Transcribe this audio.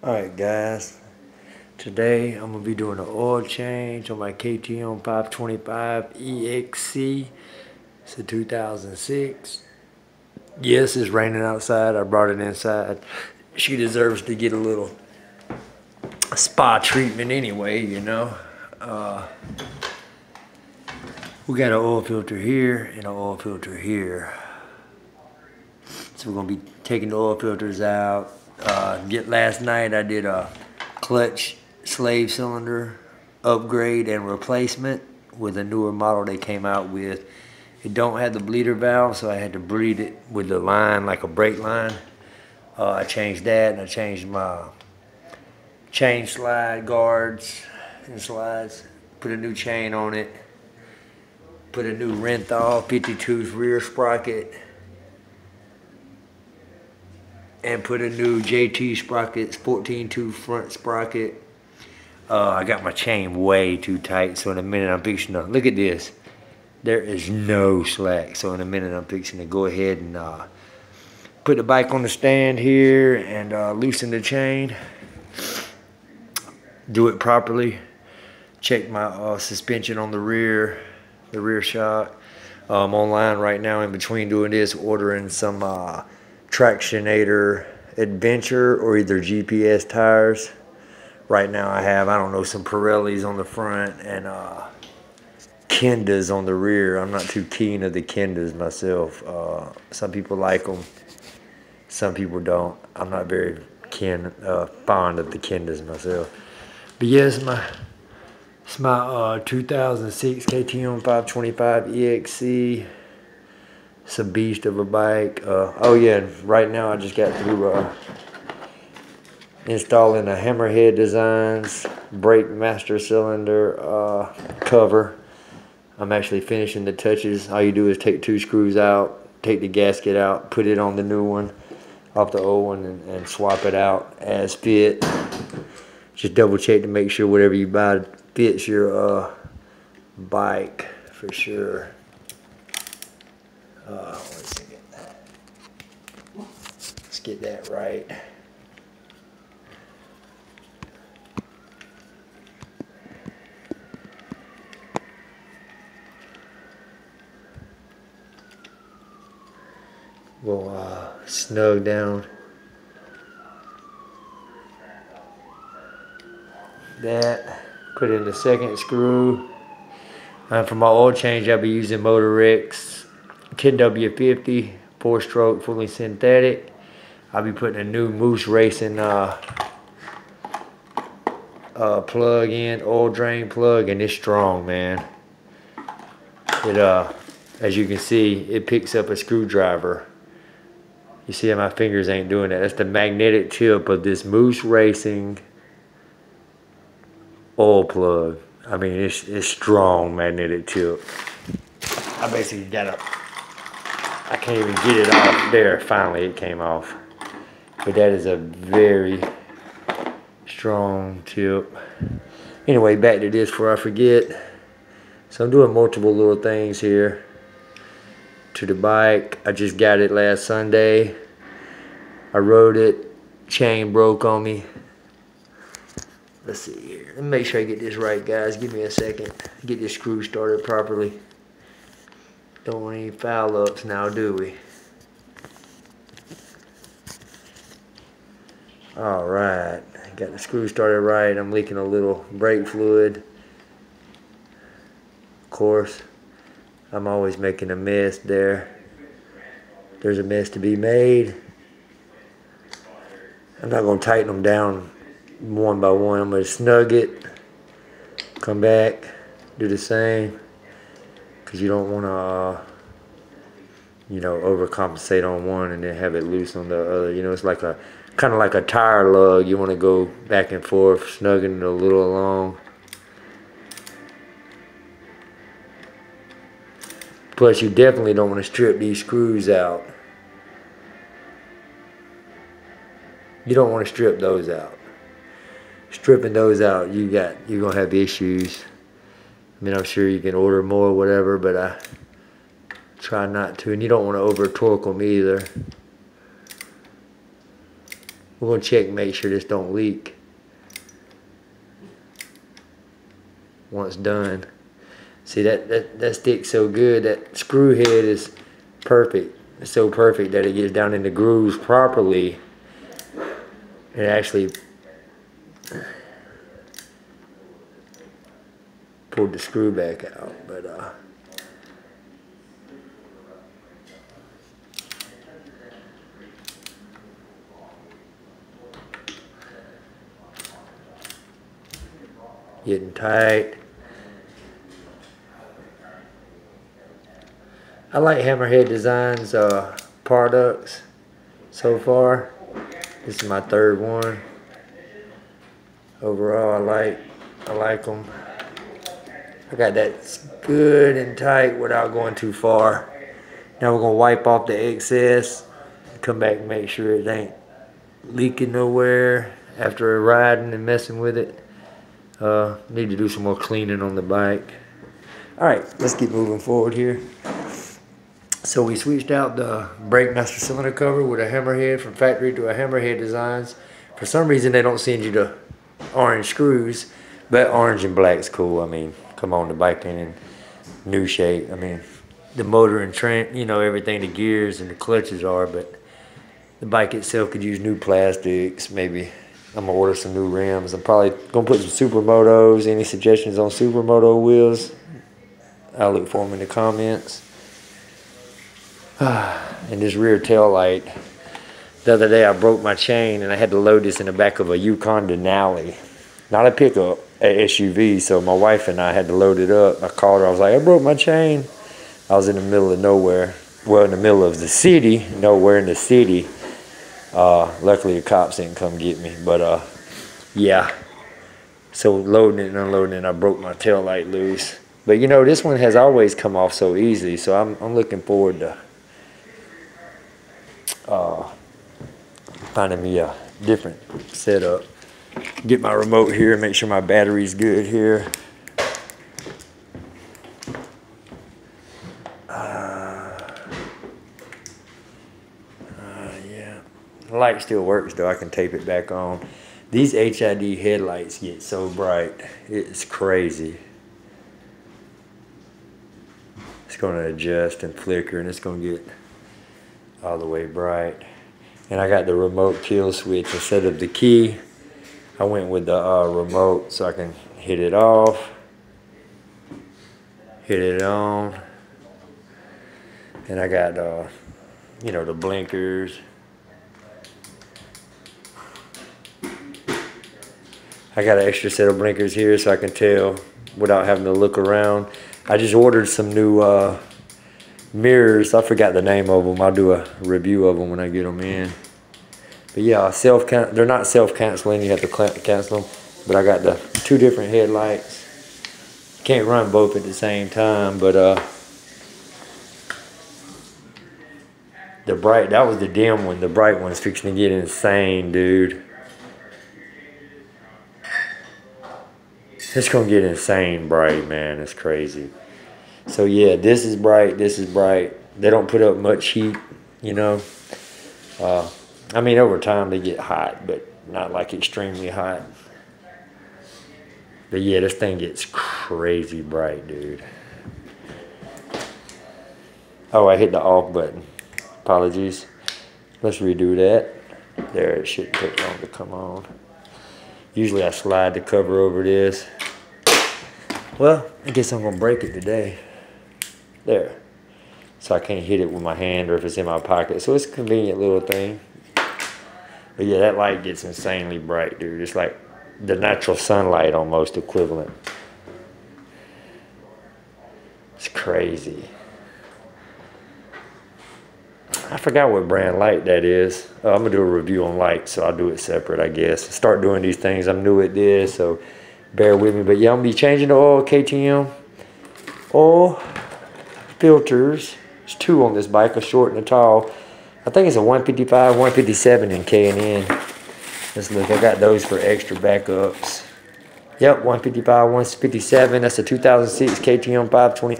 Alright guys, today I'm going to be doing an oil change on my KTM 525 EXC. It's a 2006. Yes, it's raining outside. I brought it inside. She deserves to get a little spa treatment anyway, you know. We got an oil filter here and an oil filter here. So we're going to be taking the oil filters out. Last night I did a clutch slave cylinder upgrade and replacement with a newer model they came out with. It don't have the bleeder valve, so I had to bleed it with the line, like a brake line. I changed that, and I changed my chain slide guards and slides. Put a new chain on it. Put a new Renthal 52's rear sprocket. And put a new JT sprocket, 14-2 front sprocket. I got my chain way too tight, so in a minute I'm fixing to, look at this. There is no slack, so in a minute I'm fixing to go ahead and put the bike on the stand here and loosen the chain. Do it properly. Check my suspension on the rear shock. I'm online right now in between doing this, ordering some Tractionator Adventure or either GPS tires. Right now I have, I don't know, some Pirellis on the front and Kendas on the rear. I'm not too keen of the Kendas myself. Some people like them, some people don't. I'm not very fond of the Kendas myself. But yes, it's my 2006 KTM 525 EXC. It's a beast of a bike. Oh yeah, right now I just got through installing a Hammerhead Designs brake master cylinder cover. I'm actually finishing the touches. All you do is take 2 screws out, take the gasket out, put it on the new one, off the old one, and swap it out as fit. Just double check to make sure whatever you buy fits your bike for sure. Wait a second. Let's get that right. We'll snug down that. Put in the second screw. For my oil change, I'll be using Motorex 10W50 4-stroke fully synthetic. I'll be putting a new Moose Racing plug in, oil drain plug, and it's strong, man. It as you can see, it picks up a screwdriver. You see how my fingers ain't doing that. That's the magnetic tip of this Moose Racing oil plug. I mean, it's strong magnetic tip. I basically I can't even get it off. There, finally it came off. But that is a very strong tip. Anyway, back to this before I forget. So I'm doing multiple little things here to the bike. I just got it last Sunday. I rode it. Chain broke on me. Let's see here. Let me make sure I get this right, guys. Give me a second. Get this screw started properly. Don't want any foul ups now, do we? Alright. Got the screw started right. I'm leaking a little brake fluid. Of course, I'm always making a mess there. There's a mess to be made. I'm not going to tighten them down one by one. I'm going to snug it, come back, do the same, because you don't want to overcompensate on one and then have it loose on the other. You know, it's like kind of like a tire lug. You want to go back and forth, snugging it a little along. Plus, you definitely don't want to strip these screws out. You don't want to strip those out. Stripping those out, you're gonna have issues. I mean, I'm sure you can order more or whatever, but I try not to. And you don't want to over torque them either. We're gonna check and make sure this don't leak. Once done. See that sticks so good. That screw head is perfect. It's so perfect that it gets down in the grooves properly. It actually pulled the screw back out, but getting tight. I like Hammerhead Designs products so far. This is my third one. Overall, I like them. I got that good and tight without going too far. Now we're gonna wipe off the excess. Come back and make sure it ain't leaking nowhere after riding and messing with it. Need to do some more cleaning on the bike. All right, let's keep moving forward here. So we switched out the brake master cylinder cover with a Hammerhead from factory to a Hammerhead Designs. For some reason they don't send you the orange screws, but orange and black's cool. I mean, come on, the bike ain't in new shape. I mean, the motor and you know, everything, the gears and the clutches are, but the bike itself could use new plastics. Maybe I'm gonna order some new rims. I'm probably gonna put some Supermotos. Any suggestions on Supermoto wheels? I'll look for them in the comments. And this rear tail light. The other day I broke my chain and I had to load this in the back of a Yukon Denali. Not a pickup, a SUV. So my wife and I had to load it up. I called her, I was like, I broke my chain. I was in the middle of nowhere. Well, in the middle of the city, nowhere in the city. Luckily the cops didn't come get me, but yeah. So loading it and unloading it, I broke my tail light loose. But you know, this one has always come off so easy, so I'm looking forward to finding me a different setup. Get my remote here, make sure my battery's good here. Yeah, the light still works though. I can tape it back on. These HID headlights get so bright, it's crazy. It's going to adjust and flicker, and it's going to get all the way bright. And I got the remote kill switch instead of the key. I went with the remote so I can hit it off, hit it on, and I got you know, the blinkers. I got an extra set of blinkers here so I can tell without having to look around. I just ordered some new mirrors. I forgot the name of them. I'll do a review of them when I get them in. But yeah, they're not self-canceling. You have to cancel them. But I got the two different headlights. Can't run both at the same time. But that was the dim one. The bright one's fixing to get insane, dude. It's gonna get insane bright, man. It's crazy. So yeah, this is bright, this is bright. They don't put up much heat, you know. I mean, over time they get hot, but not like extremely hot. But yeah, this thing gets crazy bright, dude. Oh, I hit the off button. Apologies. Let's redo that. There, it shouldn't take long to come on. Usually I slide the cover over this. Well, I guess I'm gonna break it today. There. So I can't hit it with my hand or if it's in my pocket. So it's a convenient little thing. But yeah, that light gets insanely bright, dude. It's like the natural sunlight almost equivalent. It's crazy. I forgot what brand light that is. I'm gonna do a review on light, so I'll do it separate, I guess. Start doing these things. I'm new at this, so bear with me. But yeah, I'm gonna be changing the oil, KTM oil filters. There's two on this bike, a short and a tall. I think it's a 155, 157 in K&N. Let's look. I got those for extra backups. Yep, 155, 157. That's a 2006 KTM 520.